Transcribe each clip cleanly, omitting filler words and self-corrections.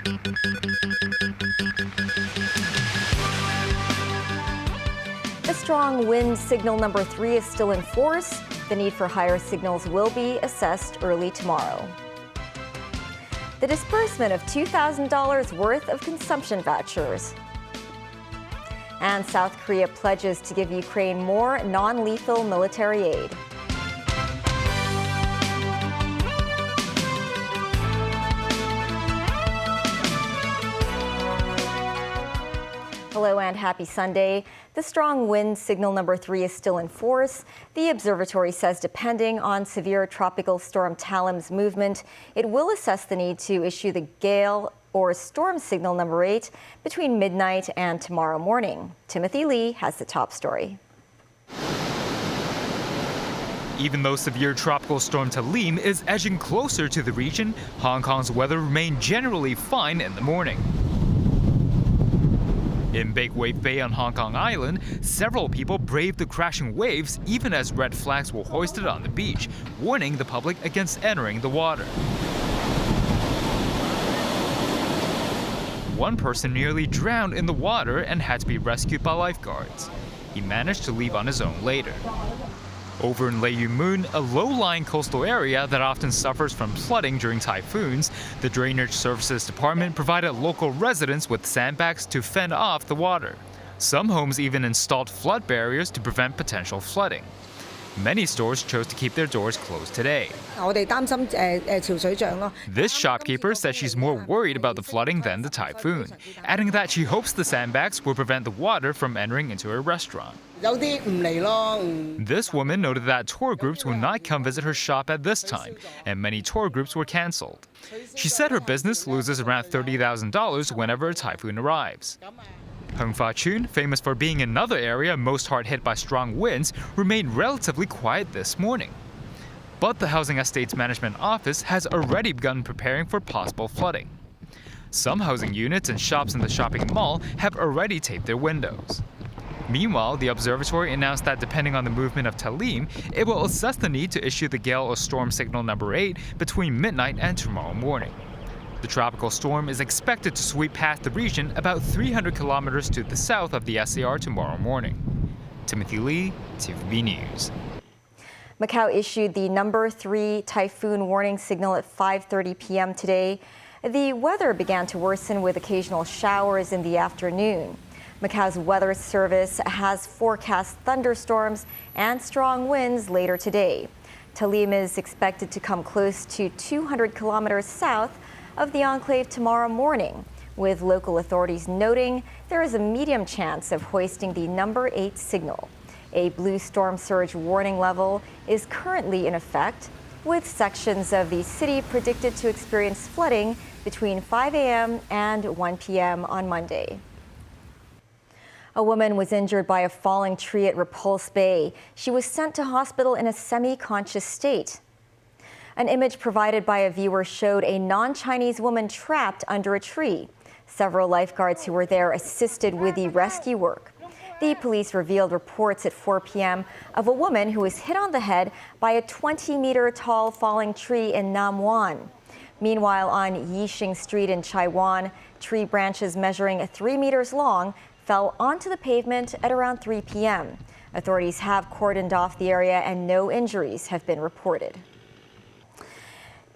The strong wind signal number 3 is still in force. The need for higher signals will be assessed early tomorrow. The disbursement of $2,000 worth of consumption vouchers. And South Korea pledges to give Ukraine more non-lethal military aid. Hello and happy Sunday. The strong wind signal number 3 is still in force. The observatory says depending on severe tropical storm Talim's movement, it will assess the need to issue the gale or storm signal number 8 between midnight and tomorrow morning. Timothy Lee has the top story. Even though severe tropical storm Talim is edging closer to the region, Hong Kong's weather remained generally fine in the morning. In Big Wave Bay on Hong Kong Island, several people braved the crashing waves even as red flags were hoisted on the beach, warning the public against entering the water. One person nearly drowned in the water and had to be rescued by lifeguards. He managed to leave on his own later. Over in Lei Moon, a low-lying coastal area that often suffers from flooding during typhoons, the Drainage Services Department provided local residents with sandbags to fend off the water. Some homes even installed flood barriers to prevent potential flooding. Many stores chose to keep their doors closed today. This shopkeeper says she's more worried about the flooding than the typhoon, adding that she hopes the sandbags will prevent the water from entering into her restaurant. This woman noted that tour groups will not come visit her shop at this time, and many tour groups were cancelled. She said her business loses around $30,000 whenever a typhoon arrives. Hung Fa Chun, famous for being another area most hard hit by strong winds, remained relatively quiet this morning. But the Housing Estates Management Office has already begun preparing for possible flooding. Some housing units and shops in the shopping mall have already taped their windows. Meanwhile, the observatory announced that depending on the movement of Talim, it will assess the need to issue the gale or storm signal number 8 between midnight and tomorrow morning. The tropical storm is expected to sweep past the region about 300 kilometers to the south of the SAR tomorrow morning. Timothy Lee, TVB News. Macau issued the number 3 typhoon warning signal at 5:30 p.m. today. The weather began to worsen with occasional showers in the afternoon. Macau's weather service has forecast thunderstorms and strong winds later today. Talim is expected to come close to 200 kilometers south of the enclave tomorrow morning, with local authorities noting there is a medium chance of hoisting the number 8 signal. A blue storm surge warning level is currently in effect, with sections of the city predicted to experience flooding between 5 a.m. and 1 p.m. on Monday. A woman was injured by a falling tree at Repulse Bay. She was sent to hospital in a semi-conscious state. An image provided by a viewer showed a non-Chinese woman trapped under a tree. Several lifeguards who were there assisted with the rescue work. The police revealed reports at 4 p.m. of a woman who was hit on the head by a 20-meter-tall falling tree in Nam Wan. Meanwhile, on Yixing Street in Chai Wan, tree branches measuring 3 meters long fell onto the pavement at around 3 p.m. Authorities have cordoned off the area and no injuries have been reported.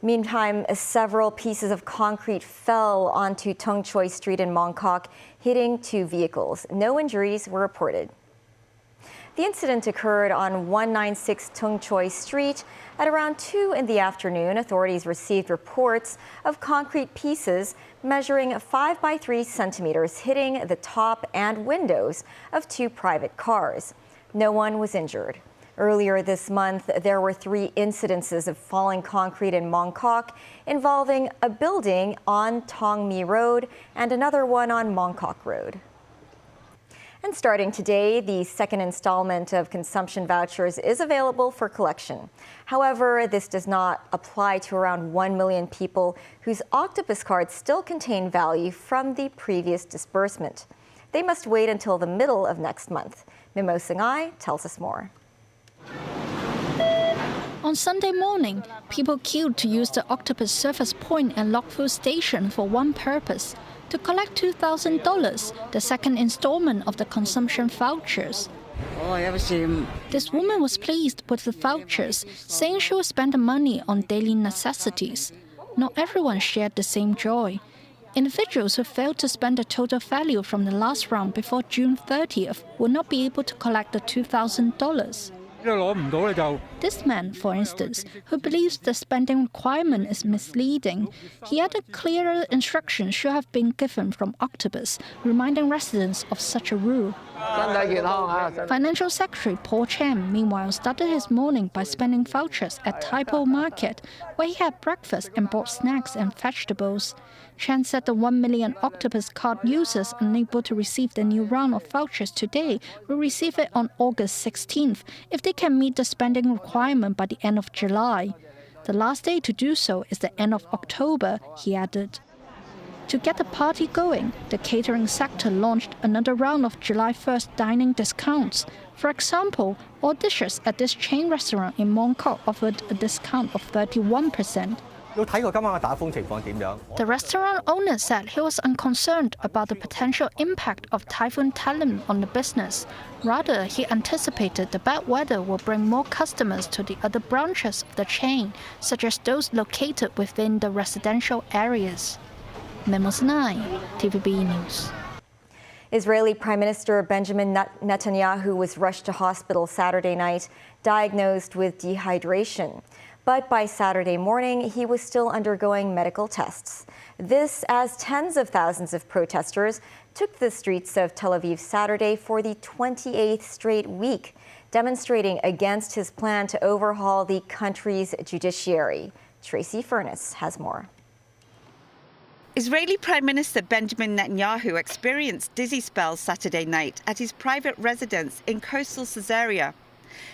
Meantime, several pieces of concrete fell onto Tung Choi Street in Mong Kok, hitting 2 vehicles. No injuries were reported. The incident occurred on 196 Tung Choi Street at around 2 in the afternoon. Authorities received reports of concrete pieces measuring 5 by 3 centimeters hitting the top and windows of 2 private cars. No one was injured. Earlier this month, there were 3 incidences of falling concrete in Mong Kok involving a building on Tong Mi Road and another one on Mong Kok Road. And starting today, the second installment of consumption vouchers is available for collection. However, this does not apply to around 1 million people whose Octopus cards still contain value from the previous disbursement. They must wait until the middle of next month. Mimo Singai tells us more. On Sunday morning, people queued to use the Octopus Surface Point and Lockville Station for one purpose: to collect $2,000, the second installment of the consumption vouchers. This woman was pleased with the vouchers, saying she would spend the money on daily necessities. Not everyone shared the same joy. Individuals who failed to spend the total value from the last round before June 30th will not be able to collect the $2,000. This man, for instance, who believes the spending requirement is misleading, he added clearer instructions should have been given from Octopus, reminding residents of such a rule. Financial Secretary Paul Chan, meanwhile, started his morning by spending vouchers at Typhoon Market, where he had breakfast and bought snacks and vegetables. Chan said the 1 million Octopus card users unable to receive the new round of vouchers today will receive it on August 16th if they can meet the spending requirement by the end of July. The last day to do so is the end of October, he added. To get the party going, the catering sector launched another round of July 1st dining discounts. For example, all dishes at this chain restaurant in Mong Kok offered a discount of 31%. The restaurant owner said he was unconcerned about the potential impact of Typhoon Talim on the business. Rather, he anticipated the bad weather will bring more customers to the other branches of the chain, such as those located within the residential areas. Memos 9, TVB News. Israeli Prime Minister Benjamin Netanyahu was rushed to hospital Saturday night, diagnosed with dehydration. But by Saturday morning, he was still undergoing medical tests. This as tens of thousands of protesters took to the streets of Tel Aviv Saturday for the 28th straight week, demonstrating against his plan to overhaul the country's judiciary. Tracy Furness has more. Israeli Prime Minister Benjamin Netanyahu experienced dizzy spells Saturday night at his private residence in coastal Caesarea.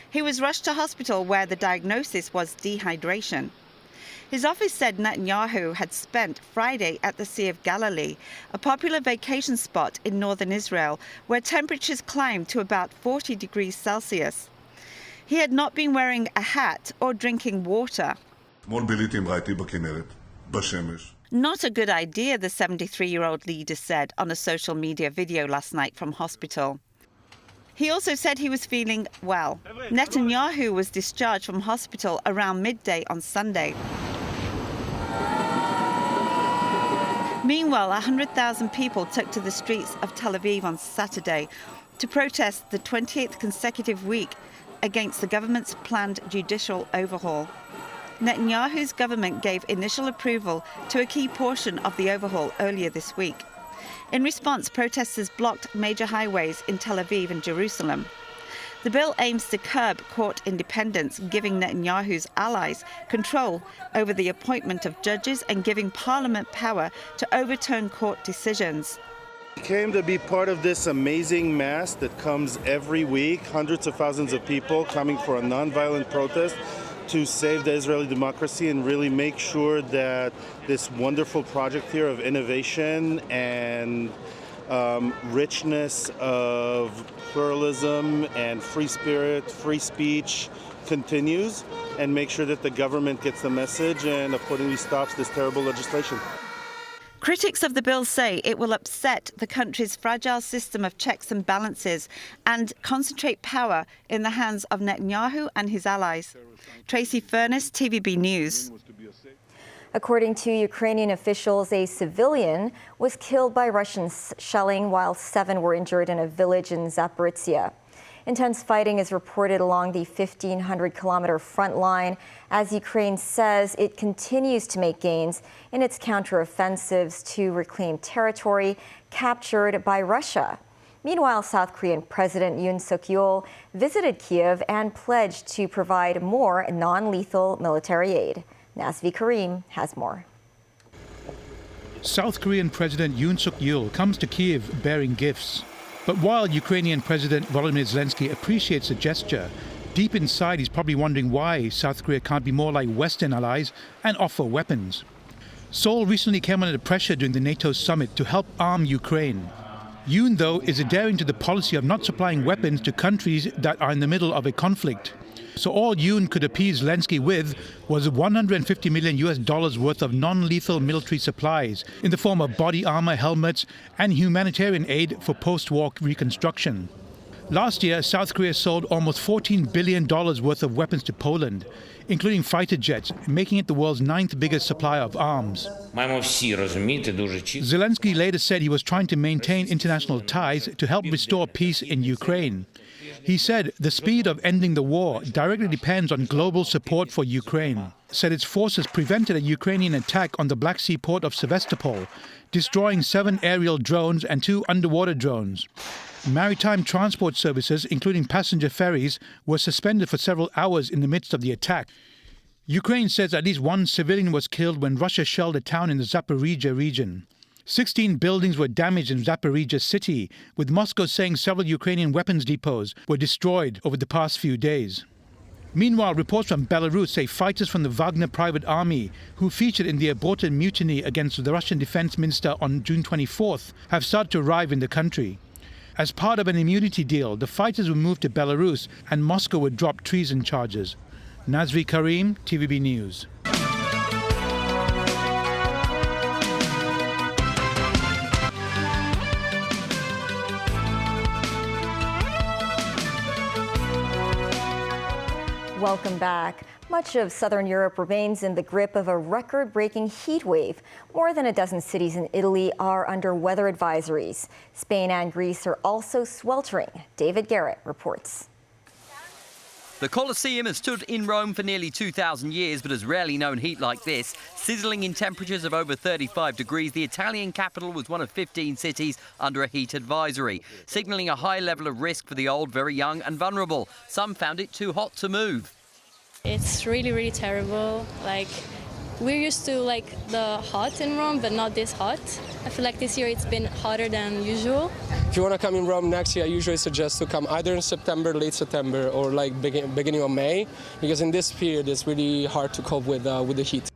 He was rushed to hospital where the diagnosis was dehydration. His office said Netanyahu had spent Friday at the Sea of Galilee, a popular vacation spot in northern Israel, where temperatures climbed to about 40 degrees Celsius. He had not been wearing a hat or drinking water. Not a good idea, the 73-year-old leader said on a social media video last night from hospital. He also said he was feeling well. Netanyahu was discharged from hospital around midday on Sunday. Meanwhile, 100,000 people took to the streets of Tel Aviv on Saturday to protest the 28th consecutive week against the government's planned judicial overhaul. Netanyahu's government gave initial approval to a key portion of the overhaul earlier this week. In response, protesters blocked major highways in Tel Aviv and Jerusalem. The bill aims to curb court independence, giving Netanyahu's allies control over the appointment of judges and giving parliament power to overturn court decisions. We came to be part of this amazing mass that comes every week, hundreds of thousands of people coming for a nonviolent protest to save the Israeli democracy and really make sure that this wonderful project here of innovation and richness of pluralism and free spirit, free speech continues, and make sure that the government gets the message and accordingly stops this terrible legislation. Critics of the bill say it will upset the country's fragile system of checks and balances and concentrate power in the hands of Netanyahu and his allies. Tracy Furness, TVB News. According to Ukrainian officials, a civilian was killed by Russian shelling while 7 were injured in a village in Zaporizhia. Intense fighting is reported along the 1,500-kilometer front line as Ukraine says it continues to make gains in its counteroffensives to reclaim territory captured by Russia. Meanwhile, South Korean President Yoon visited Kyiv and pledged to provide more non-lethal military aid. Nasvi Karim has more. South Korean President Yoon comes to Kyiv bearing gifts. But while Ukrainian President Volodymyr Zelensky appreciates the gesture, deep inside he's probably wondering why South Korea can't be more like Western allies and offer weapons. Seoul recently came under pressure during the NATO summit to help arm Ukraine. Yoon, though, is adhering to the policy of not supplying weapons to countries that are in the middle of a conflict. So all Yoon could appease Zelensky with was $150 million worth of non-lethal military supplies in the form of body armor, helmets, and humanitarian aid for post-war reconstruction. Last year, South Korea sold almost $14 billion worth of weapons to Poland, including fighter jets, making it the world's 9th biggest supplier of arms. Zelensky later said he was trying to maintain international ties to help restore peace in Ukraine. He said the speed of ending the war directly depends on global support for Ukraine. Said its forces prevented a Ukrainian attack on the Black Sea port of Sevastopol, destroying 7 aerial drones and 2 underwater drones. Maritime transport services, including passenger ferries, were suspended for several hours in the midst of the attack. Ukraine says at least 1 civilian was killed when Russia shelled a town in the Zaporizhzhia region. 16 buildings were damaged in Zaporizhzhia city, with Moscow saying several Ukrainian weapons depots were destroyed over the past few days. Meanwhile, reports from Belarus say fighters from the Wagner private army, who featured in the aborted mutiny against the Russian defense minister on June 24th, have started to arrive in the country. As part of an immunity deal, the fighters were moved to Belarus and Moscow would drop treason charges. Nazri Karim, TVB News. Welcome back. Much of southern Europe remains in the grip of a record-breaking heat wave. More than a dozen cities in Italy are under weather advisories. Spain and Greece are also sweltering. David Garrett reports. The Colosseum has stood in Rome for nearly 2,000 years, but has rarely known heat like this. Sizzling in temperatures of over 35 degrees, the Italian capital was one of 15 cities under a heat advisory, signalling a high level of risk for the old, very young and vulnerable. Some found it too hot to move. It's really, really terrible. We're used to the hot in Rome, but not this hot. I feel like this year it's been hotter than usual. If you want to come in Rome next year, I usually suggest to come either in September, late September, or beginning of May, because in this period it's really hard to cope with the heat.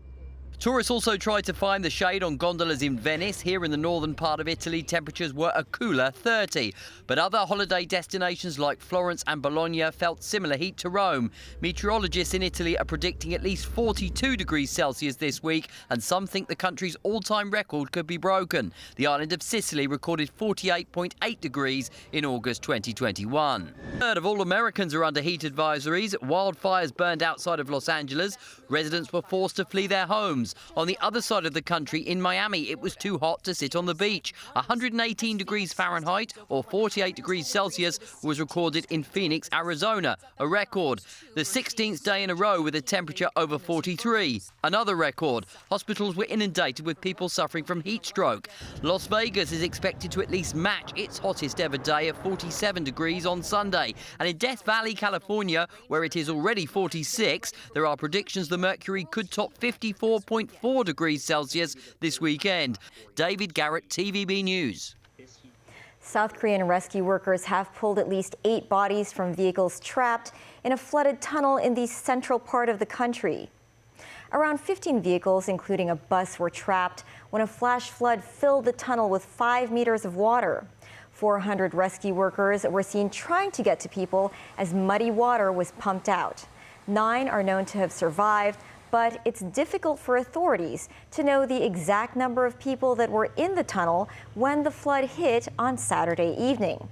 Tourists also tried to find the shade on gondolas in Venice. Here in the northern part of Italy, temperatures were a cooler 30. But other holiday destinations like Florence and Bologna felt similar heat to Rome. Meteorologists in Italy are predicting at least 42 degrees Celsius this week, and some think the country's all-time record could be broken. The island of Sicily recorded 48.8 degrees in August 2021. A third of all Americans are under heat advisories. Wildfires burned outside of Los Angeles. Residents were forced to flee their homes. On the other side of the country, in Miami, it was too hot to sit on the beach. 118 degrees Fahrenheit, or 48 degrees Celsius, was recorded in Phoenix, Arizona, a record. The 16th day in a row with a temperature over 43. Another record. Hospitals were inundated with people suffering from heat stroke. Las Vegas is expected to at least match its hottest ever day of 47 degrees on Sunday. And in Death Valley, California, where it is already 46, there are predictions the mercury could top 54.4 degrees Celsius this weekend. David Garrett, TVB News. South Korean rescue workers have pulled at least 8 bodies from vehicles trapped in a flooded tunnel in the central part of the country. Around 15 vehicles, including a bus, were trapped when a flash flood filled the tunnel with 5 meters of water. 400 rescue workers were seen trying to get to people as muddy water was pumped out. 9 are known to have survived, but it's difficult for authorities to know the exact number of people that were in the tunnel when the flood hit on Saturday evening.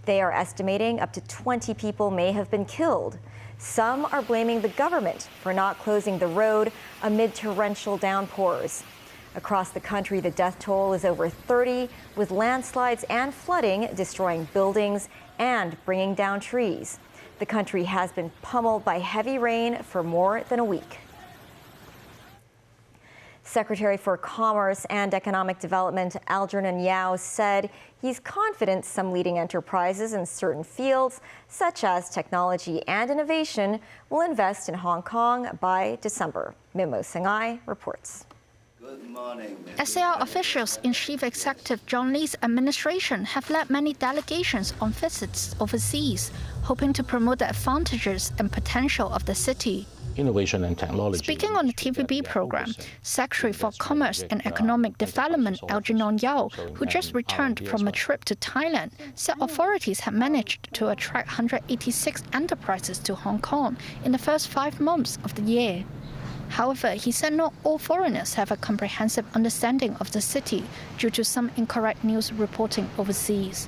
They are estimating up to 20 people may have been killed. Some are blaming the government for not closing the road amid torrential downpours. Across the country, the death toll is over 30, with landslides and flooding destroying buildings and bringing down trees. The country has been pummeled by heavy rain for more than a week. Secretary for Commerce and Economic Development Algernon Yao said he's confident some leading enterprises in certain fields, such as technology and innovation, will invest in Hong Kong by December. Mimo Sengai reports. Good morning. SAR officials in Chief Executive John Lee's administration have led many delegations on visits overseas, hoping to promote the advantages and potential of the city. innovation and technology. Speaking on the TVB program, Secretary for Commerce and Economic Development Netanyahu, who just returned from a trip to Thailand, said authorities have managed to attract 186 enterprises to Hong Kong in the first 5 months of the year. However, he said not all foreigners have a comprehensive understanding of the city due to some incorrect news reporting overseas.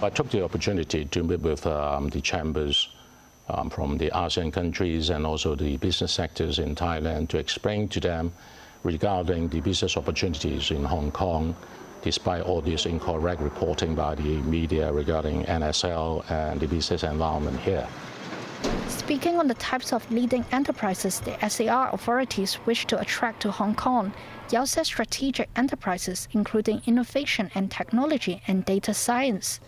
I took the opportunity to meet with the chambers from the ASEAN countries and also the business sectors in Thailand to explain to them regarding the business opportunities in Hong Kong, despite all this incorrect reporting by the media regarding NSL and the business environment here. Speaking on the types of leading enterprises the SAR authorities wish to attract to Hong Kong, Yao said strategic enterprises including innovation and technology and data science.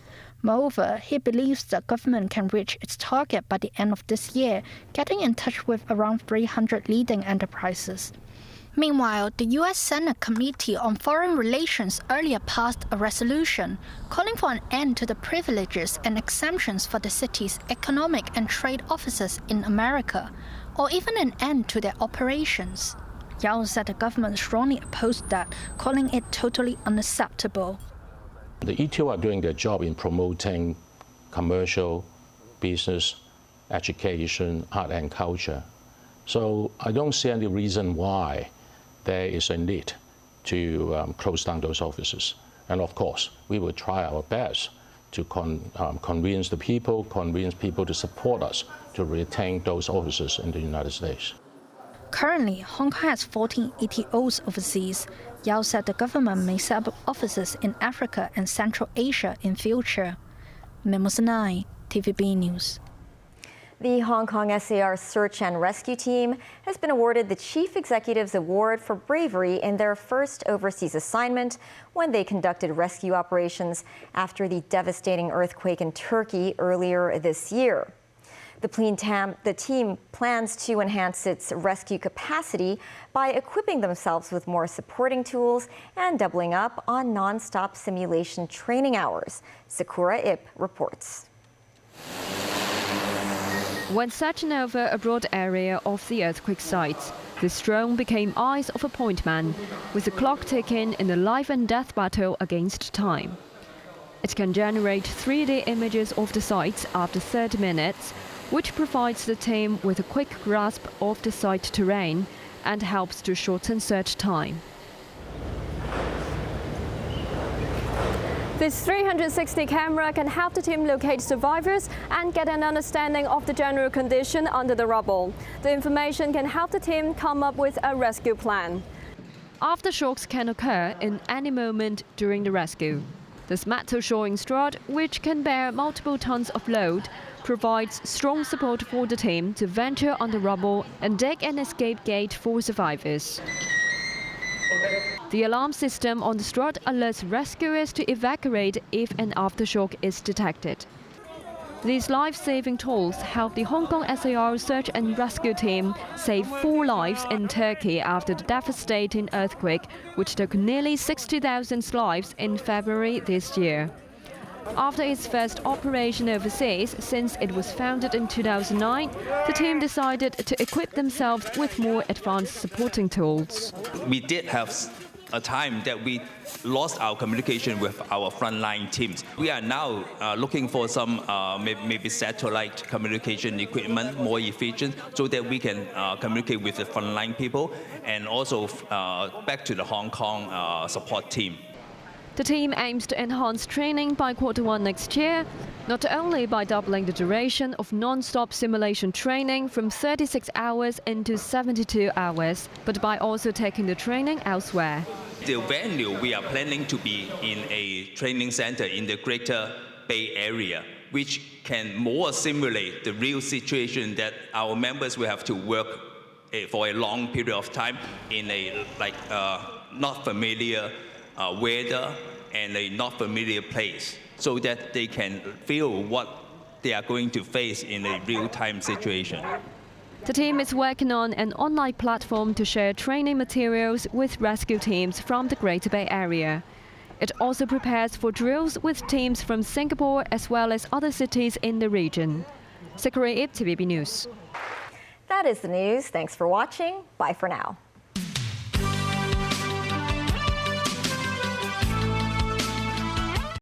Moreover, he believes the government can reach its target by the end of this year, getting in touch with around 300 leading enterprises. Meanwhile, the U.S. Senate Committee on Foreign Relations earlier passed a resolution calling for an end to the privileges and exemptions for the city's economic and trade officers in America, or even an end to their operations. Yao said the government strongly opposed that, calling it totally unacceptable. The ETO are doing their job in promoting commercial, business, education, art and culture. So I don't see any reason why there is a need to close down those offices. And of course, we will try our best to convince people to support us to retain those offices in the United States. Currently, Hong Kong has 14 ETOs overseas. Yao said the government may set up offices in Africa and Central Asia in future. Memos 9, TVB News. The Hong Kong SAR Search and Rescue Team has been awarded the Chief Executive's Award for bravery in their first overseas assignment when they conducted rescue operations after the devastating earthquake in Turkey earlier this year. The team plans to enhance its rescue capacity by equipping themselves with more supporting tools and doubling up on non-stop simulation training hours. Sakura Ip reports. When searching over a broad area of the earthquake site, this drone became eyes of a point man, with the clock ticking in a life and death battle against time. It can generate 3D images of the site after 30 minutes, which provides the team with a quick grasp of the site terrain and helps to shorten search time. This 360 camera can help the team locate survivors and get an understanding of the general condition under the rubble. The information can help the team come up with a rescue plan. Aftershocks can occur in any moment during the rescue. This metal shoring strut, which can bear multiple tons of load, provides strong support for the team to venture on the rubble and dig an escape gate for survivors. The alarm system on the strut alerts rescuers to evacuate if an aftershock is detected. These life-saving tools help the Hong Kong SAR Search and Rescue Team save 4 lives in Turkey after the devastating earthquake, which took nearly 60,000 lives in February this year. After its first operation overseas since it was founded in 2009, the team decided to equip themselves with more advanced supporting tools. We did have a time that we lost our communication with our frontline teams. We are now looking for some maybe satellite communication equipment, more efficient, so that we can communicate with the frontline people and also back to the Hong Kong support team. The team aims to enhance training by Q1 next year, not only by doubling the duration of non-stop simulation training from 36 hours into 72 hours, but by also taking the training elsewhere. The venue, we are planning to be in a training center in the Greater Bay Area, which can more simulate the real situation that our members will have to work for a long period of time in a not familiar weather and a not familiar place, so that they can feel what they are going to face in a real-time situation. The team is working on an online platform to share training materials with rescue teams from the Greater Bay Area. It also prepares for drills with teams from Singapore as well as other cities in the region. Sakura Ip, TVB News. That that is the news. Thanks for watching. Bye for now.